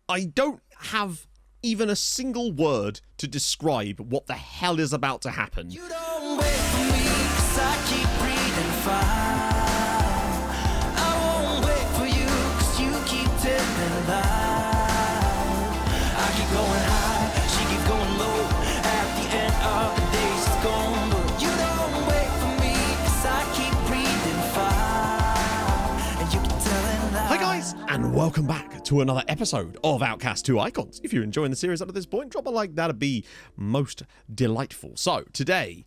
I don't have even a single word to describe what the hell is about to happen. You don't wait for me, 'cause I keep breathing fire. I won't wait for you, 'cause you keep telling lies. I keep going high, she keeps going low. At the end of the day, she's gone. But you don't wait for me, 'cause I keep breathing fire. And you keep telling lies. Hi guys, and welcome back to another episode of Outcasts 2 Icons. If you're enjoying the series up to this point, drop a like, that'd be most delightful. So, today,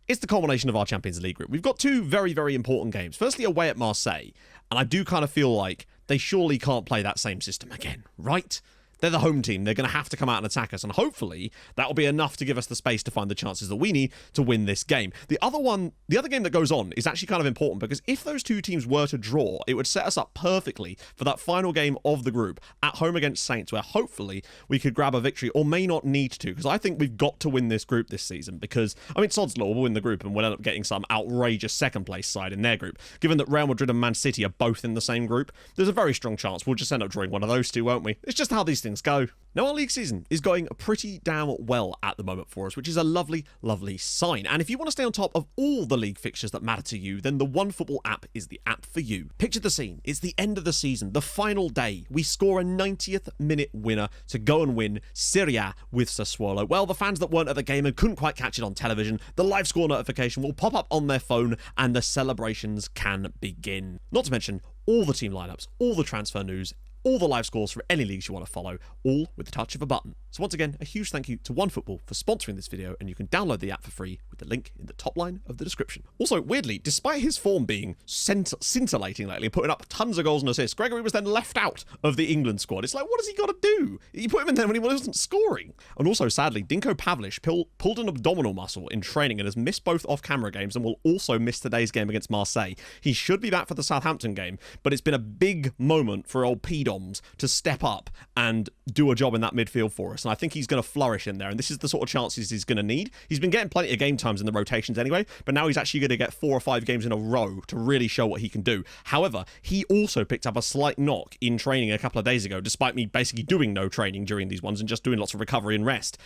it's the culmination of our Champions League group. We've got two very, very important games. Firstly, away at Marseille, and I do kind of feel like they surely can't play that same system again, right? They're the home team. They're going to have to come out and attack us, and hopefully that'll be enough to give us the space to find the chances that we need to win this game. The other game that goes on is actually kind of important, because if those two teams were to draw, it would set us up perfectly for that final game of the group at home against Saints, where hopefully we could grab a victory, or may not need to, because I think we've got to win this group this season, because, I mean, sod's law, we'll win the group and we'll end up getting some outrageous second place side in their group. Given that Real Madrid and Man City are both in the same group, there's a very strong chance we'll just end up drawing one of those two, won't we? It's just how these things go. Now, our league season is going pretty damn well at the moment for us, which is a lovely, lovely sign. And if you want to stay on top of all the league fixtures that matter to you, then the OneFootball app is the app for you. Picture the scene. It's the end of the season, the final day. We score a 90th minute winner to go and win Serie A with Sassuolo. Well, the fans that weren't at the game and couldn't quite catch it on television, the live score notification will pop up on their phone and the celebrations can begin. Not to mention all the team lineups, all the transfer news, all the live scores for any leagues you want to follow, all with the touch of a button. So once again, a huge thank you to OneFootball for sponsoring this video, and you can download the app for free with the link in the top line of the description. Also, weirdly, despite his form being scintillating lately, putting up tons of goals and assists, Gregory was then left out of the England squad. It's like, what has he got to do? He put him in there when he wasn't scoring. And also, sadly, Dinko Pavlich pulled an abdominal muscle in training and has missed both off-camera games and will also miss today's game against Marseille. He should be back for the Southampton game, but it's been a big moment for old P-Doms to step up and do a job in that midfield for us. And I think he's going to flourish in there. And this is the sort of chances he's going to need. He's been getting plenty of game times in the rotations anyway, but now he's actually going to get 4 or 5 games in a row to really show what he can do. However, he also picked up a slight knock in training a couple of days ago, despite me basically doing no training during these ones and just doing lots of recovery and rest.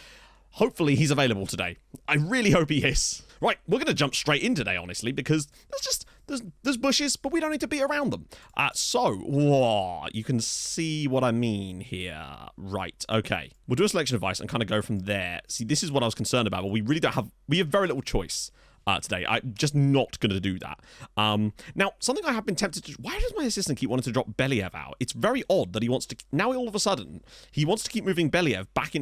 Hopefully he's available today. I really hope he is. Right, we're going to jump straight in today, honestly, because there's bushes, but we don't need to be around them. So, you can see what I mean here. Right, okay. We'll do a selection advice and kind of go from there. See, this is what I was concerned about, but we have very little choice today. I'm just not going to do that. Now, something I have been tempted to... Why does my assistant keep wanting to drop Believ out? It's very odd that he wants to... Now, all of a sudden, he wants to keep moving Believ back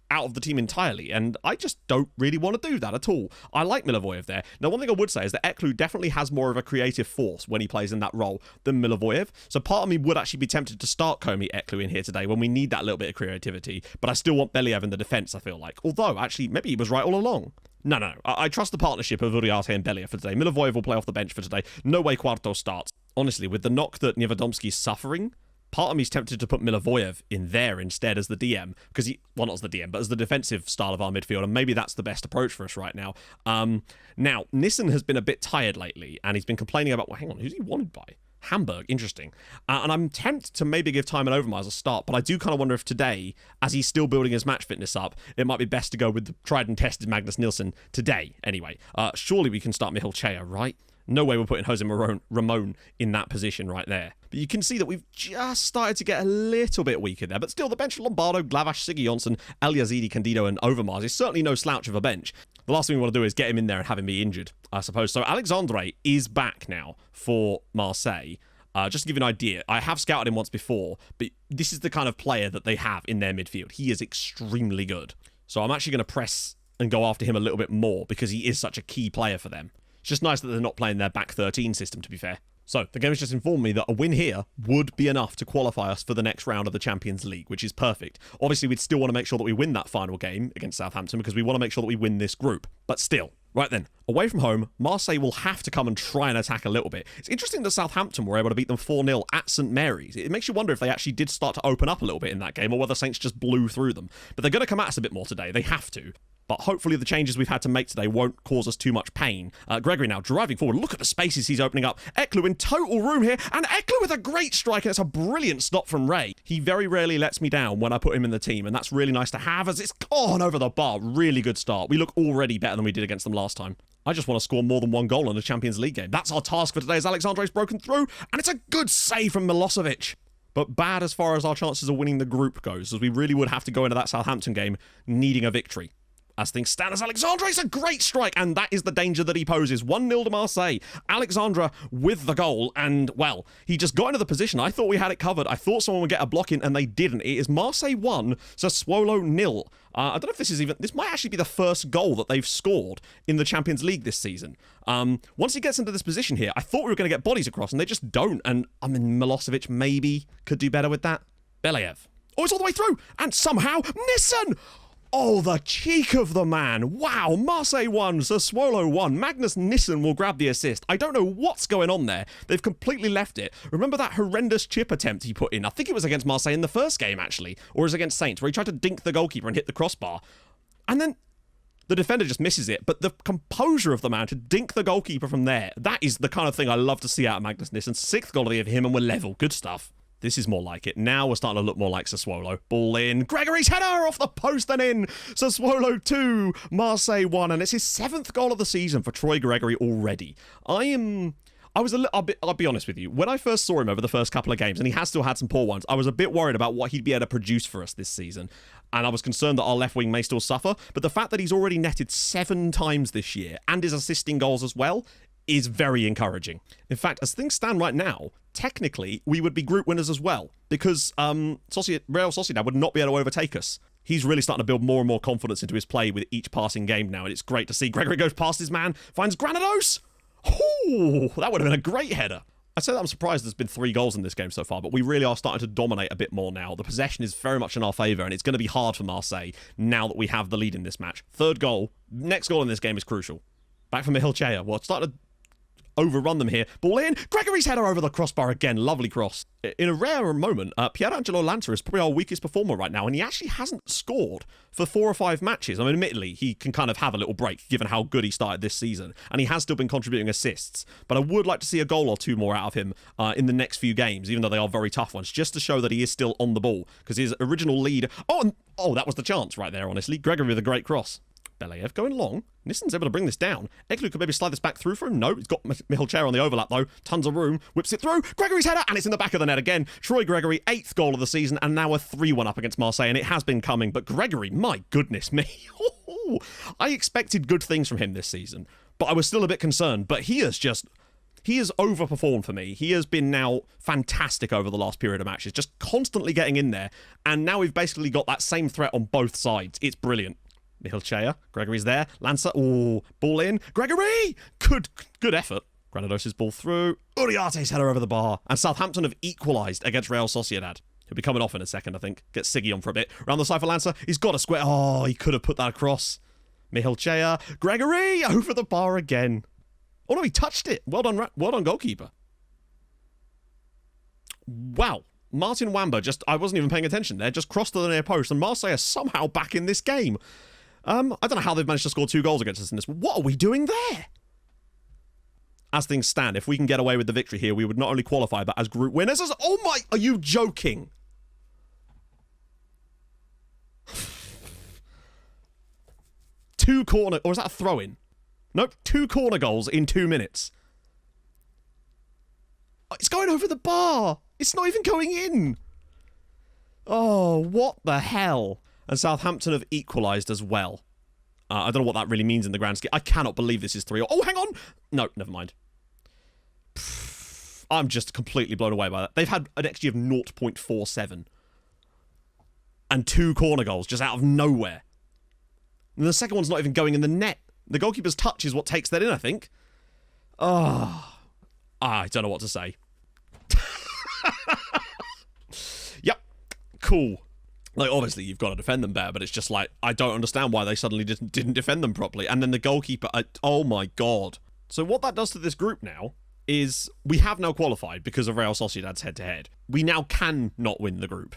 out of the team entirely, and I just don't really want to do that at all. I like Milivojev there. Now, one thing I would say is that Eklu definitely has more of a creative force when he plays in that role than Milivojev, so part of me would actually be tempted to start Komi Eklu in here today when we need that little bit of creativity, but I still want Believ in the defence, I feel like. Although, actually, maybe he was right all along. No. I trust the partnership of Uriarte and Believ for today. Milivojev will play off the bench for today. No way Quarto starts. Honestly, with the knock that Niewiadomski's suffering, part of me is tempted to put Milivojev in there instead as the DM, because not as the DM, but as the defensive style of our midfield, and maybe that's the best approach for us right now. Now, Nissen has been a bit tired lately, and he's been complaining about, well, hang on, who's he wanted by? Hamburg, interesting. And I'm tempted to maybe give Timon Overmars a start, but I do kind of wonder if today, as he's still building his match fitness up, it might be best to go with the tried and tested Magnus Nielsen today, anyway. Surely we can start Michal Chea, right? No way we're putting Jose Ramon in that position right there. But you can see that we've just started to get a little bit weaker there. But still, the bench of Lombardo, Glavash, Siggy Jonsson, El Yazidi, Candido, and Overmars is certainly no slouch of a bench. The last thing we want to do is get him in there and have him be injured, I suppose. So Alexandre is back now for Marseille. Just to give you an idea, I have scouted him once before, but this is the kind of player that they have in their midfield. He is extremely good. So I'm actually going to press and go after him a little bit more because he is such a key player for them. It's just nice that they're not playing their back 13 system, to be fair. So, the game has just informed me that a win here would be enough to qualify us for the next round of the Champions League, which is perfect. Obviously, we'd still want to make sure that we win that final game against Southampton because we want to make sure that we win this group. But still. Right then, away from home, Marseille will have to come and try and attack a little bit. It's interesting that Southampton were able to beat them 4-0 at St Mary's. It makes you wonder if they actually did start to open up a little bit in that game or whether Saints just blew through them. But they're going to come at us a bit more today. They have to. But hopefully the changes we've had to make today won't cause us too much pain. Gregory now driving forward. Look at the spaces he's opening up. Eklu in total room here. And Eklu with a great strike. And it's a brilliant stop from Ray. He very rarely lets me down when I put him in the team. And that's really nice to have as it's gone over the bar. Really good start. We look already better than we did against them last time. I just want to score more than one goal in a Champions League game. That's our task for today as Alexandre's broken through. And it's a good save from Milosevic. But bad as far as our chances of winning the group goes, as we really would have to go into that Southampton game needing a victory. As things stand, as Alexandre, it's a great strike, and that is the danger that he poses. 1-0 to Marseille. Alexandre with the goal, and, well, he just got into the position. I thought we had it covered. I thought someone would get a block in, and they didn't. It is Marseille 1, Sassuolo 0. I don't know if this might actually be the first goal that they've scored in the Champions League this season. Once he gets into this position here, I thought we were going to get bodies across, and they just don't, and, I mean, Milosevic maybe could do better with that. Belayev. Oh, it's all the way through, and somehow, Nissen! Oh, the cheek of the man. Wow, Marseille 1, Sassuolo 1. Magnus Nissen will grab the assist. I don't know what's going on there. They've completely left it. Remember that horrendous chip attempt he put in? I think it was against Marseille in the first game, actually. Or it was against Saints, where he tried to dink the goalkeeper and hit the crossbar. And then the defender just misses it. But the composure of the man to dink the goalkeeper from there, that is the kind of thing I love to see out of Magnus Nissen. 6th goal of the year for him, and we're level. Good stuff. This is more like it. Now we're starting to look more like Sassuolo. Ball in. Gregory's header off the post and in. Sassuolo 2, Marseille 1. And it's his 7th goal of the season for Troy Gregory already. I'll be honest with you. When I first saw him over the first couple of games, and he has still had some poor ones, I was a bit worried about what he'd be able to produce for us this season. And I was concerned that our left wing may still suffer. But the fact that he's already netted 7 times this year and is assisting goals as well is very encouraging. In fact, as things stand right now, technically, we would be group winners as well, because Real Sociedad would not be able to overtake us. He's really starting to build more and more confidence into his play with each passing game now, and it's great to see. Gregory goes past his man, finds Granados. Oh, that would have been a great header. I'd say that I'm surprised there's been 3 goals in this game so far, but we really are starting to dominate a bit more now. The possession is very much in our favour, and it's going to be hard for Marseille now that we have the lead in this match. 3rd goal. Next goal in this game is crucial. Back from Mihil Chea. Well, it's starting to overrun them here. Ball in. Gregory's header over the crossbar again. Lovely cross. In a rare moment, Pierangelo Lanza is probably our weakest performer right now, and he actually hasn't scored for 4 or 5 matches. I mean, admittedly, he can kind of have a little break given how good he started this season, and he has still been contributing assists. But I would like to see a goal or 2 more out of him in the next few games, even though they are very tough ones, just to show that he is still on the ball, because his original lead... Oh, that was the chance right there, honestly. Gregory with a great cross. Belayev going long. Nissen's able to bring this down. Eklu could maybe slide this back through for him. No, he's got Mihil Chea on the overlap, though. Tons of room. Whips it through. Gregory's header, and it's in the back of the net again. Troy Gregory, 8th goal of the season, and now a 3-1 up against Marseille, and it has been coming. But Gregory, my goodness me. I expected good things from him this season, but I was still a bit concerned. But he has overperformed for me. He has been now fantastic over the last period of matches, just constantly getting in there. And now we've basically got that same threat on both sides. It's brilliant. Mihil Chea, Gregory's there. Lanza, ball in. Gregory! Good effort. Granados' ball through. Uriarte's header over the bar. And Southampton have equalised against Real Sociedad. He'll be coming off in a second, I think. Get Siggy on for a bit. Round the side for Lanza. He's got a square. Oh, he could have put that across. Mihil Chea. Gregory! Over the bar again. Oh, no, he touched it. Well done, goalkeeper. Wow. Martin Wamba I wasn't even paying attention there, just crossed to the near post, and Marseille are somehow back in this game. I don't know how they've managed to score 2 goals against us in this. What are we doing there? As things stand, if we can get away with the victory here, we would not only qualify, but as group winners. Oh my, are you joking? Two corner, or is that a throw-in? Nope, 2 corner goals in 2 minutes. It's going over the bar. It's not even going in. Oh, what the hell? And Southampton have equalised as well. I don't know what that really means in the grand scheme. I cannot believe this is 3. Oh, hang on. No, never mind. I'm just completely blown away by that. They've had an XG of 0.47. And 2 corner goals just out of nowhere. And the second one's not even going in the net. The goalkeeper's touch is what takes that in, I think. Oh, I don't know what to say. Yep. Cool. Like, obviously, you've got to defend them better, but it's just like, I don't understand why they suddenly didn't defend them properly. And then the goalkeeper, oh my God. So what that does to this group now is we have now qualified because of Real Sociedad's head-to-head. We now can not win the group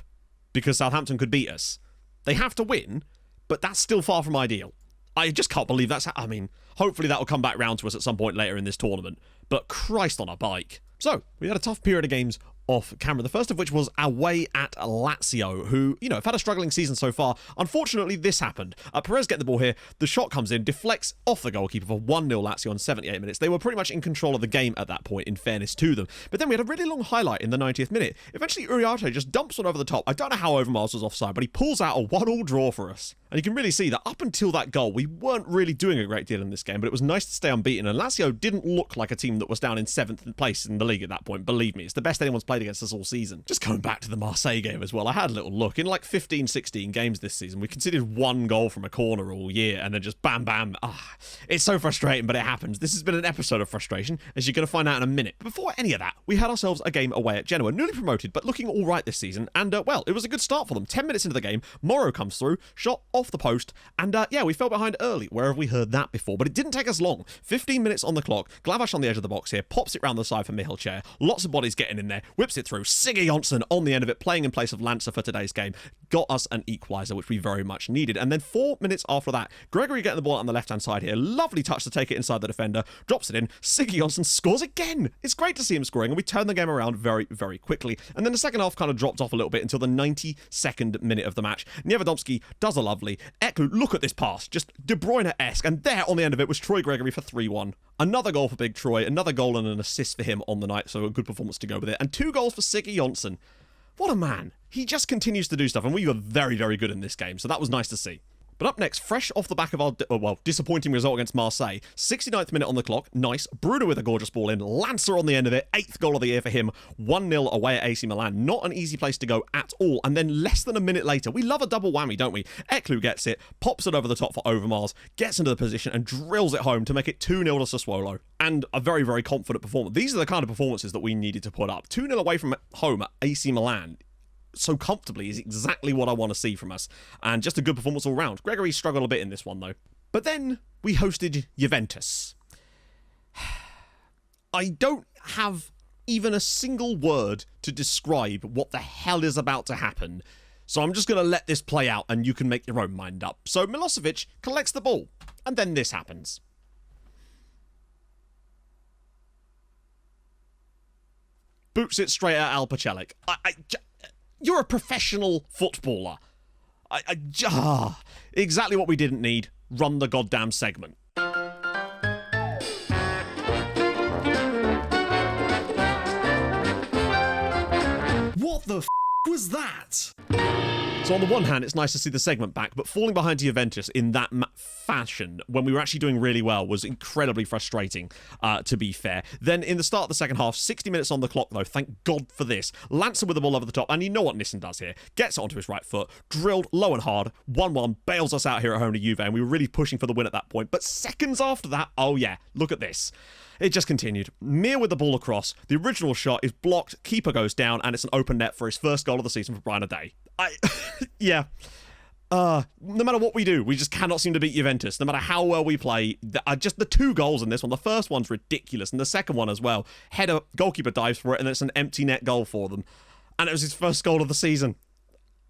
because Southampton could beat us. They have to win, but that's still far from ideal. I just can't believe that's... I mean, hopefully that will come back round to us at some point later in this tournament. But Christ on a bike. So, we had a tough period of games off camera, the first of which was away at Lazio, who, have had a struggling season so far. Unfortunately, this happened. Perez getting the ball here, the shot comes in, deflects off the goalkeeper for 1-0 Lazio on 78 minutes. They were pretty much in control of the game at that point, in fairness to them. But then we had a really long highlight in the 90th minute. Eventually, Uriarte just dumps one over the top. I don't know how Overmars was offside, but he pulls out a 1-1 draw for us. And you can really see that up until that goal, we weren't really doing a great deal in this game, but it was nice to stay unbeaten. And Lazio didn't look like a team that was down in 7th place in the league at that point. Believe me, it's the best anyone's played against us all season. Just going back to the Marseille game as well, I had a little look. In like 15, 16 games this season, we conceded 1 goal from a corner all year, and then just bam, bam. It's so frustrating, but it happens. This has been an episode of frustration, as you're going to find out in a minute. But before any of that, we had ourselves a game away at Genoa, newly promoted, but looking all right this season. And, well, it was a good start for them. 10 minutes into the game, Morrow comes through, shot off the post, and, yeah, we fell behind early. Where have we heard that before? But it didn't take us long. 15 minutes on the clock. Glavash on the edge of the box here, pops it round the side for Michal Chair. Lots of bodies getting in there, whips it through. Siggy Johnson on the end of it, playing in place of Lancer for today's game, got us an equaliser, which we very much needed. And then 4 minutes after that, Gregory getting the ball on the left-hand side here. Lovely touch to take it inside the defender, drops it in. Siggy Johnson scores again. It's great to see him scoring, and we turn the game around very, very quickly. And then the second half kind of dropped off a little bit until the 92nd minute of the match. Niewiadomski does a lovely. Eklu, look at this pass, just De Bruyne-esque, and there on the end of it was Troy Gregory for 3-1. Another goal for Big Troy, another goal and an assist for him on the night, so a good performance to go with it. And 2 goals for Siggy Johnson. What a man. He just continues to do stuff, and we were very, very good in this game, so that was nice to see. But up next, fresh off the back of our, disappointing result against Marseille, 69th minute on the clock, nice, Bruno with a gorgeous ball in, Lancer on the end of it, 8th goal of the year for him, 1-0 away at AC Milan, not an easy place to go at all, and then less than a minute later, we love a double whammy, don't we? Eklu gets it, pops it over the top for Overmars, gets into the position and drills it home to make it 2-0 to Sassuolo, and a very, very confident performance. These are the kind of performances that we needed to put up. 2-0 away from home at AC Milan so comfortably is exactly what I want to see from us, and just a good performance all round. Gregory struggled a bit in this one though. But then we hosted Juventus. I don't have even a single word to describe what the hell is about to happen, so I'm just going to let this play out and you can make your own mind up. So Milosevic collects the ball, and then this happens. Boots it straight at Alpacelic. You're a professional footballer. Exactly what we didn't need. Run the goddamn segment. What the f*** was that? So on the one hand, it's nice to see the segment back, but falling behind to Juventus in that fashion, when we were actually doing really well, was incredibly frustrating, to be fair. Then in the start of the second half, 60 minutes on the clock though, thank God for this. Lancer with the ball over the top, and you know what Nissen does here. Gets it onto his right foot, drilled low and hard, 1-1, bails us out here at home to Juve, and we were really pushing for the win at that point. But seconds after that, oh yeah, look at this. It just continued. Mir with the ball across, the original shot is blocked, keeper goes down, and it's an open net for his first goal of the season for Brian O'Day. Yeah. No matter what we do, we just cannot seem to beat Juventus. No matter how well we play, just the 2 goals in this one. The first one's ridiculous, and the second one as well. Header, goalkeeper dives for it, and it's an empty net goal for them. And it was his first goal of the season.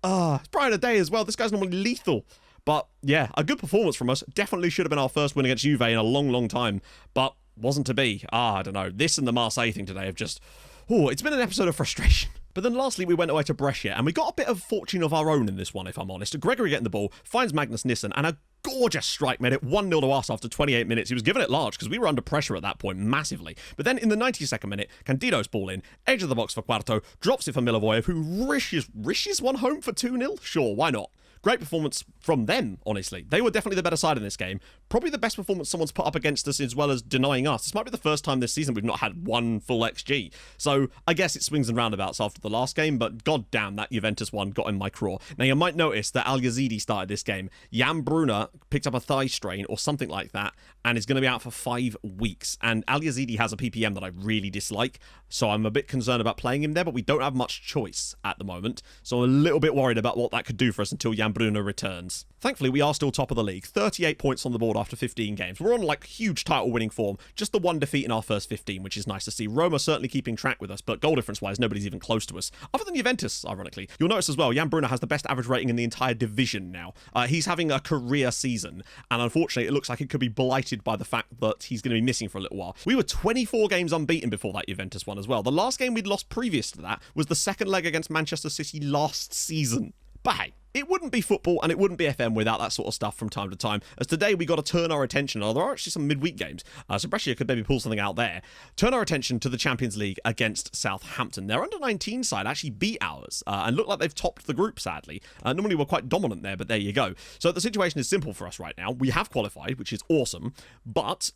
It's Brian O'Day as well. This guy's normally lethal. But yeah, a good performance from us. Definitely should have been our first win against Juve in a long, long time. But wasn't to be. I don't know. This and the Marseille thing today have just... it's been an episode of frustration. But then lastly, we went away to Brescia, and we got a bit of fortune of our own in this one, if I'm honest. Gregory getting the ball, finds Magnus Nissen, and a gorgeous strike made it 1-0 to us after 28 minutes. He was giving it large, because we were under pressure at that point, massively. But then in the 92nd minute, Candido's ball in, edge of the box for Quarto, drops it for Milivojev, who rishes one home for 2-0? Sure, why not? Great performance from them, honestly. They were definitely the better side in this game. Probably the best performance someone's put up against us as well as denying us. This might be the first time this season we've not had one full XG. So I guess it swings and roundabouts after the last game, but goddamn, that Juventus one got in my craw. Now you might notice that Al Yazidi started this game. Jan Brunner picked up a thigh strain or something like that and is going to be out for 5 weeks. And Al Yazidi has a PPM that I really dislike, so I'm a bit concerned about playing him there, but we don't have much choice at the moment. So I'm a little bit worried about what that could do for us until Jan Brunner returns. Thankfully, we are still top of the league. 38 points on the board after 15 games. We're on like huge title winning form. Just the one defeat in our first 15, which is nice to see. Roma certainly keeping track with us, but goal difference wise, nobody's even close to us. Other than Juventus, ironically. You'll notice as well, Jan Bruno has the best average rating in the entire division now. He's having a career season, and unfortunately it looks like it could be blighted by the fact that he's going to be missing for a little while. We were 24 games unbeaten before that Juventus one as well. The last game we'd lost previous to that was the second leg against Manchester City last season. But hey, it wouldn't be football and it wouldn't be FM without that sort of stuff from time to time. As today we got to turn our attention, there are actually some midweek games, so Brescia could maybe pull something out there. Turn our attention to the Champions League against Southampton. Their under-19 side actually beat ours and look like they've topped the group, sadly. Normally we're quite dominant there, but there you go. So the situation is simple for us right now. We have qualified, which is awesome, but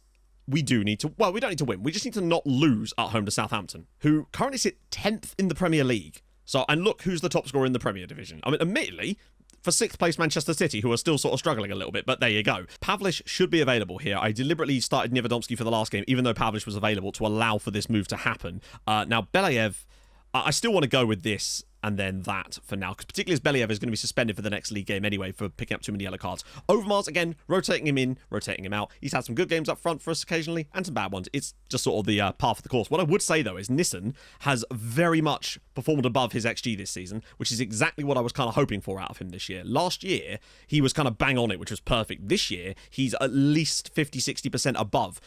we do need to, well, we don't need to win. We just need to not lose at home to Southampton, who currently sit 10th in the Premier League. So, and look who's the top scorer in the Premier Division. I mean, admittedly, for 6th place Manchester City, who are still sort of struggling a little bit, but there you go. Pavlich should be available here. I deliberately started Niewiadomski for the last game, even though Pavlich was available to allow for this move to happen. Now, Belayev, I still want to go with this and then that for now, because particularly as Believ is going to be suspended for the next league game anyway for picking up too many yellow cards. Overmars, again, rotating him in, rotating him out. He's had some good games up front for us occasionally, and some bad ones. It's just sort of the path of the course. What I would say, though, is Nissen has very much performed above his XG this season, which is exactly what I was kind of hoping for out of him this year. Last year, he was kind of bang on it, which was perfect. This year, he's at least 50-60% above.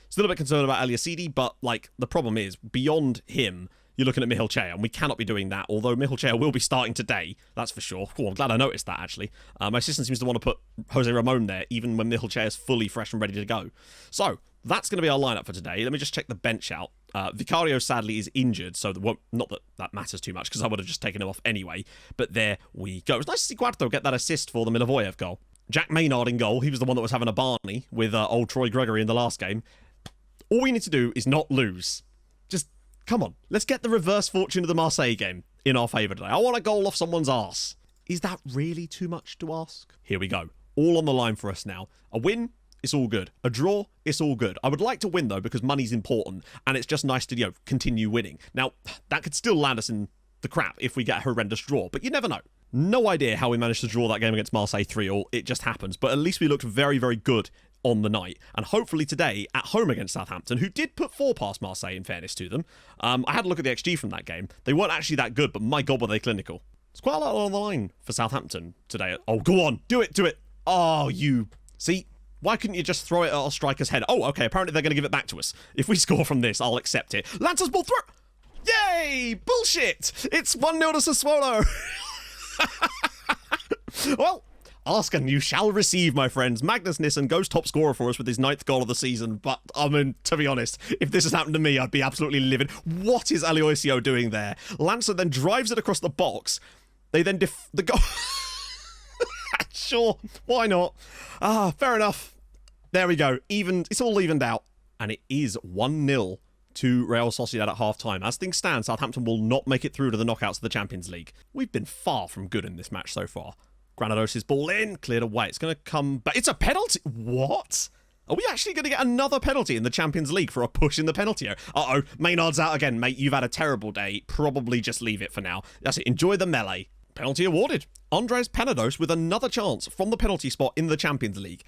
Still a bit concerned about Eliasidi, but, like, the problem is, beyond him, you're looking at Mihilchea, and we cannot be doing that, although Mihilchea will be starting today, that's for sure. Cool, I'm glad I noticed that, actually. My assistant seems to want to put Jose Ramon there, even when Mihilchea is fully fresh and ready to go. So, that's going to be our lineup for today. Let me just check the bench out. Vicario, sadly, is injured, so not that that matters too much, because I would have just taken him off anyway, but there we go. It was nice to see Guardo get that assist for the Milivojev goal. Jack Maynard in goal. He was the one that was having a Barney with old Troy Gregory in the last game. All we need to do is not lose. Just come on, let's get the reverse fortune of the Marseille game in our favour today. I want a goal off someone's arse. Is that really too much to ask? Here we go. All on the line for us now. A win, it's all good. A draw, it's all good. I would like to win, though, because money's important, and it's just nice to, continue winning. Now, that could still land us in the crap if we get a horrendous draw, but you never know. No idea how we managed to draw that game against Marseille 3-3. It just happens, but at least we looked very, very good on the night, and hopefully today at home against Southampton, who did put 4 past Marseille in fairness to them. I had a look at the XG from that game. They weren't actually that good, but my god were they clinical. It's quite a lot on the line for Southampton today. Oh, go on, do it. Oh, you see, why couldn't you just throw it at our striker's head? Oh, okay, apparently they're going to give it back to us. If we score from this, I'll accept it. Lancer's ball through. Yay, bullshit. It's 1-0 to Sassuolo. Well, ask and you shall receive, my friends. Magnus Nissen goes top scorer for us with his 9th goal of the season, but, I mean, to be honest, if this has happened to me, I'd be absolutely livid. What is Aloisio doing there? Lancer then drives it across the box. They then the goal. Sure, why not? Fair enough. There we go. It's all evened out. And it is 1-0 to Real Sociedad at half-time. As things stand, Southampton will not make it through to the knockouts of the Champions League. We've been far from good in this match so far. Granados' ball in, cleared away. It's going to come back. It's a penalty. What? Are we actually going to get another penalty in the Champions League for a push in the penalty area? Uh-oh, Maynard's out again, mate. You've had a terrible day. Probably just leave it for now. That's it. Enjoy the melee. Penalty awarded. Andres Penados with another chance from the penalty spot in the Champions League.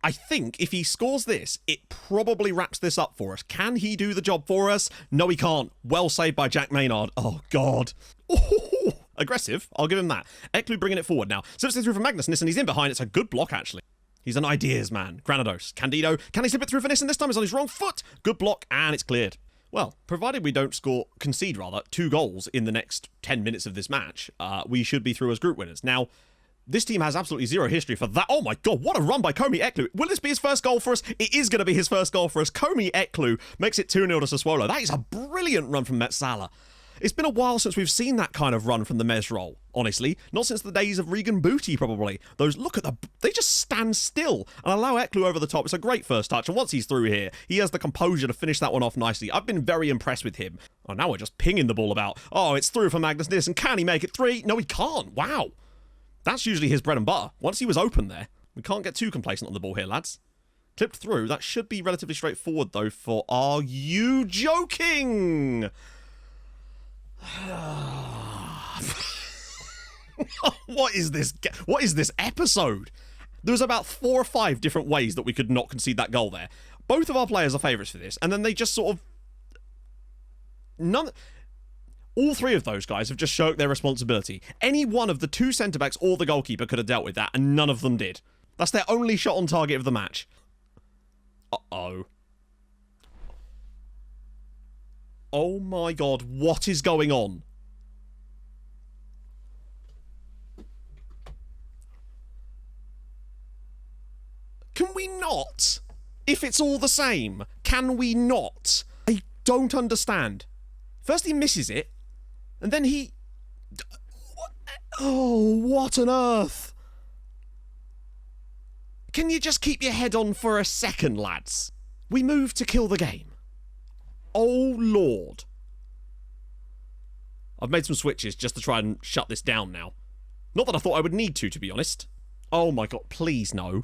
I think if he scores this, it probably wraps this up for us. Can he do the job for us? No, he can't. Well saved by Jack Maynard. Oh, God. Ooh, aggressive. I'll give him that. Eklu bringing it forward now. Slips it through for Magnus Nissen. He's in behind. It's a good block, actually. He's an ideas man. Granados. Candido. Can he slip it through for Nissen this time? He's on his wrong foot. Good block, and it's cleared. Well, provided we don't concede 2 goals in the next 10 minutes of this match, we should be through as group winners. Now, this team has absolutely zero history for that. Oh my god, what a run by Komi Eklu. Will this be his first goal for us? It is going to be his first goal for us. Komi Eklu makes it 2-0 to Sassuolo. That is a brilliant run from Metsala. It's been a while since we've seen that kind of run from the Mez role, honestly. Not since the days of Regan Booty, probably. They just stand still and allow Eklu over the top. It's a great first touch, and once he's through here, he has the composure to finish that one off nicely. I've been very impressed with him. Oh, now we're just pinging the ball about. Oh, it's through for Magnus Nissen. Can he make it 3? No, he can't. Wow. That's usually his bread and butter. Once he was open there, we can't get too complacent on the ball here, lads. Clipped through. That should be relatively straightforward, though, for Are You Joking? What is this? What is this episode? There was about 4 or 5 different ways that we could not concede that goal there. Both of our players are favourites for this, and then they just sort of... All 3 of those guys have just shirked their responsibility. Any one of the 2 centre-backs or the goalkeeper could have dealt with that, and none of them did. That's their only shot on target of the match. Uh-oh. Oh my god, what is going on? Can we not? If it's all the same, can we not? I don't understand. First he misses it, and then he... Oh, what on earth? Can you just keep your head on for a second, lads? We move to kill the game. Oh, Lord. I've made some switches just to try and shut this down now. Not that I thought I would need to be honest. Oh my god, please no.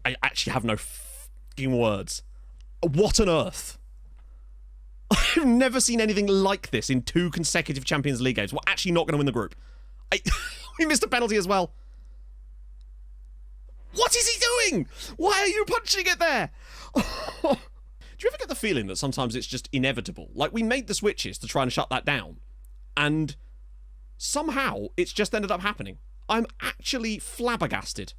I actually have no fucking words. What on earth? I've never seen anything like this in 2 consecutive Champions League games. We're actually not going to win the group. We missed a penalty as well. What is he doing? Why are you punching it there? Do you ever get the feeling that sometimes it's just inevitable? Like, we made the switches to try and shut that down, and somehow it's just ended up happening. I'm actually flabbergasted.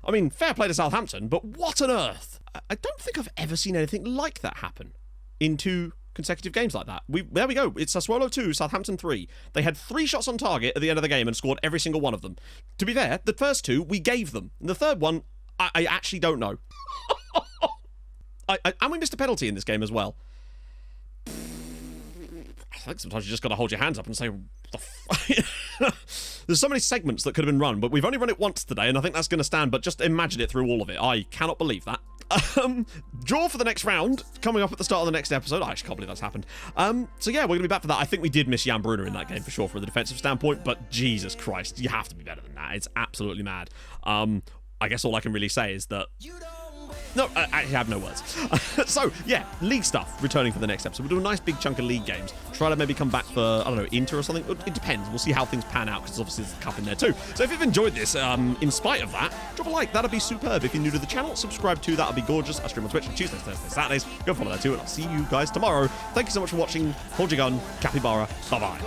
I mean, fair play to Southampton, but what on earth? I don't think I've ever seen anything like that happen in 2 consecutive games like that. There we go. It's Sassuolo 2, Southampton 3. They had 3 shots on target at the end of the game and scored every single one of them. To be fair, the first 2 we gave them. And the third one, I actually don't know. And we missed a penalty in this game as well. I think sometimes you just got to hold your hands up and say, what the f... There's so many segments that could have been run, but we've only run it once today, and I think that's going to stand, but just imagine it through all of it. I cannot believe that. Draw for the next round, coming up at the start of the next episode. I actually can't believe that's happened. So yeah, we're going to be back for that. I think we did miss Jan Bruner in that game for sure from a defensive standpoint, but Jesus Christ, you have to be better than that. It's absolutely mad. I guess all I can really say is that... No, I actually have no words. So, yeah, league stuff returning for the next episode. We'll do a nice big chunk of league games. Try to maybe come back for, I don't know, Inter or something. It depends. We'll see how things pan out, because obviously there's a cup in there too. So if you've enjoyed this, in spite of that, drop a like. That'd be superb. If you're new to the channel, subscribe too. That'd be gorgeous. I stream on Twitch on Tuesdays, Thursdays, Saturdays. Go follow that too, and I'll see you guys tomorrow. Thank you so much for watching. Hold your gun. Capybara. Bye-bye.